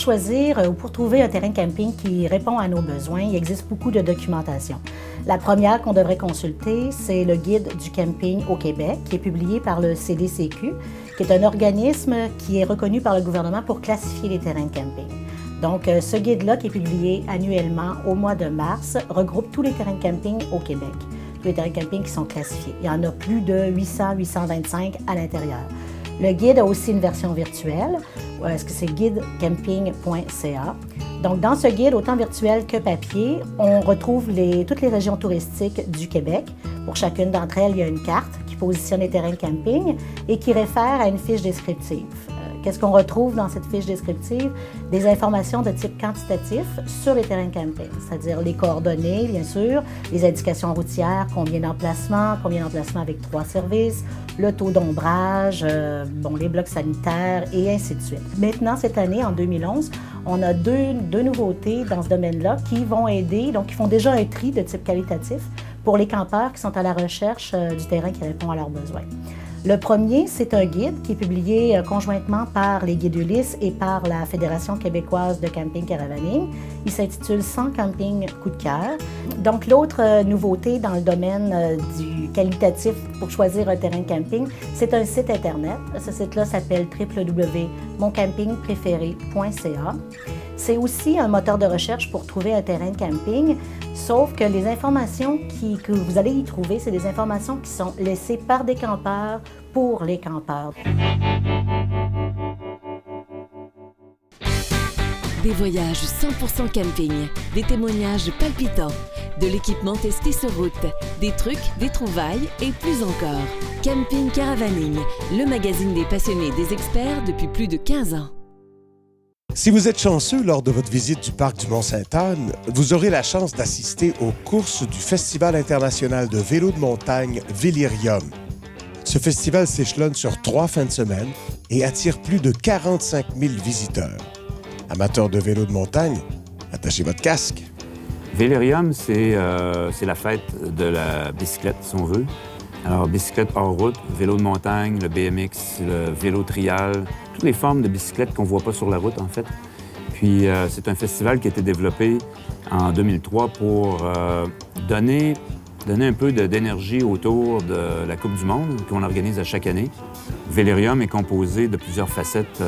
choisir ou pour trouver un terrain de camping qui répond à nos besoins, il existe beaucoup de documentation. La première qu'on devrait consulter, c'est le Guide du camping au Québec, qui est publié par le CDCQ, qui est un organisme qui est reconnu par le gouvernement pour classifier les terrains de camping. Donc, ce guide-là, qui est publié annuellement au mois de mars, regroupe tous les terrains de camping au Québec, tous les terrains de camping qui sont classifiés. Il y en a plus de 800-825 à l'intérieur. Le guide a aussi une version virtuelle, c'est guidecamping.ca. Donc, dans ce guide, autant virtuel que papier, on retrouve toutes les régions touristiques du Québec. Pour chacune d'entre elles, il y a une carte qui positionne les terrains de camping et qui réfère à une fiche descriptive. Qu'est-ce qu'on retrouve dans cette fiche descriptive? Des informations de type quantitatif sur les terrains de camping, c'est-à-dire les coordonnées, bien sûr, les indications routières, combien d'emplacements avec 3 services, le taux d'ombrage, les blocs sanitaires et ainsi de suite. Maintenant, cette année, en 2011, on a deux nouveautés dans ce domaine-là qui vont aider, donc qui font déjà un tri de type qualitatif pour les campeurs qui sont à la recherche du terrain qui répond à leurs besoins. Le premier, c'est un guide qui est publié conjointement par les Guides Ulysse et par la Fédération québécoise de camping caravaning. Il s'intitule « 100 campings coup de cœur ». Donc, l'autre nouveauté dans le domaine du qualitatif pour choisir un terrain de camping, c'est un site Internet. Ce site-là s'appelle www.moncampingpréféré.ca. C'est aussi un moteur de recherche pour trouver un terrain de camping, sauf que les informations que vous allez y trouver, c'est des informations qui sont laissées par des campeurs pour les campeurs. Des voyages 100% camping, des témoignages palpitants, de l'équipement testé sur route, des trucs, des trouvailles et plus encore. Camping Caravaning, le magazine des passionnés et des experts depuis plus de 15 ans. Si vous êtes chanceux lors de votre visite du parc du Mont-Sainte-Anne, vous aurez la chance d'assister aux courses du Festival international de vélo de montagne Vélirium. Ce festival s'échelonne sur 3 fins de semaine et attire plus de 45 000 visiteurs. Amateurs de vélo de montagne, attachez votre casque. Vélirium, c'est la fête de la bicyclette, si on veut. Alors, bicyclette hors route, vélo de montagne, le BMX, le vélo trial, toutes les formes de bicyclettes qu'on ne voit pas sur la route, en fait. Puis, c'est un festival qui a été développé en 2003 pour donner un peu d'énergie autour de la Coupe du monde qu'on organise à chaque année. Vélirium est composé de plusieurs facettes.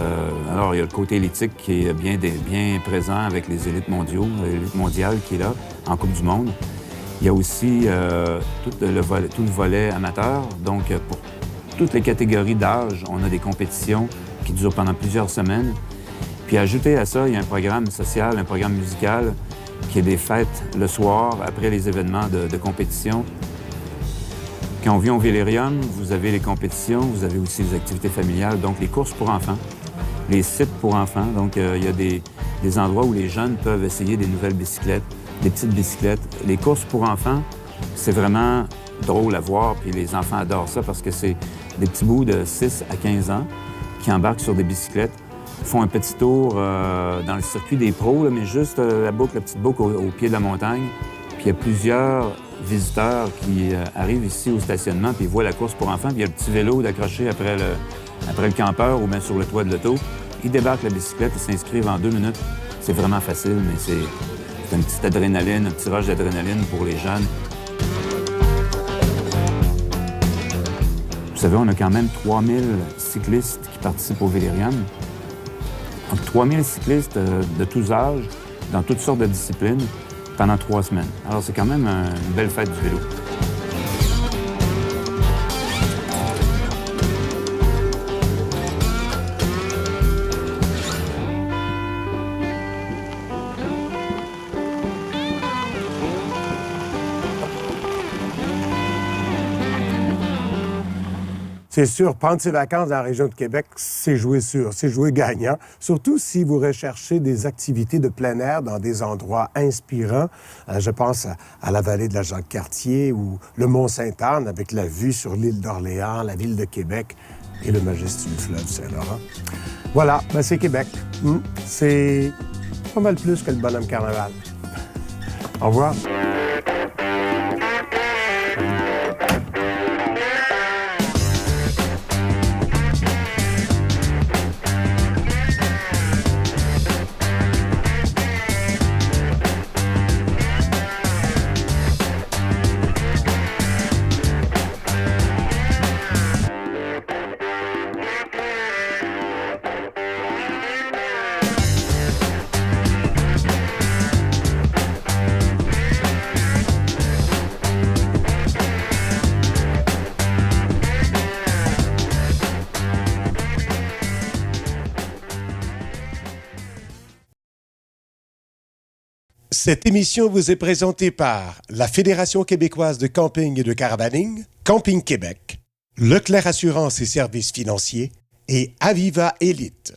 Alors, il y a le côté élitique qui est bien présent avec les élites mondiales qui est là, en Coupe du monde. Il y a aussi tout le volet amateur. Donc, pour toutes les catégories d'âge, on a des compétitions qui durent pendant plusieurs semaines. Puis, ajouté à ça, il y a un programme social, un programme musical, qui est des fêtes le soir, après les événements de compétition. Quand on vient au Vélirium, vous avez les compétitions, vous avez aussi les activités familiales, donc les courses pour enfants, les sites pour enfants. Donc, il y a des endroits où les jeunes peuvent essayer des nouvelles bicyclettes, des petites bicyclettes. Les courses pour enfants, c'est vraiment drôle à voir, puis les enfants adorent ça parce que c'est des petits bouts de 6 à 15 ans qui embarquent sur des bicyclettes, font un petit tour dans le circuit des pros, là, mais juste la petite boucle au pied de la montagne. Puis il y a plusieurs visiteurs qui arrivent ici au stationnement, puis ils voient la course pour enfants, puis il y a le petit vélo d'accrocher après le campeur ou bien sur le toit de l'auto. Ils débarquent la bicyclette, ils s'inscrivent en 2 minutes. C'est vraiment facile, mais c'est une petite adrénaline, un petit rush d'adrénaline pour les jeunes. Vous savez, on a quand même 3000 cyclistes qui participent au Vélirium. Donc, 3000 cyclistes de tous âges, dans toutes sortes de disciplines, pendant 3 semaines. Alors, c'est quand même une belle fête du vélo. C'est sûr, prendre ses vacances dans la région de Québec, c'est jouer sûr, c'est jouer gagnant. Surtout si vous recherchez des activités de plein air dans des endroits inspirants. Je pense à la vallée de la Jacques-Cartier ou le Mont-Sainte-Anne avec la vue sur l'île d'Orléans, la ville de Québec et le majestueux fleuve Saint-Laurent. Voilà, c'est Québec. C'est pas mal plus que le bonhomme carnaval. Au revoir. Cette émission vous est présentée par la Fédération québécoise de camping et de caravaning, Camping Québec, Leclerc Assurance et Services financiers et Aviva Élite.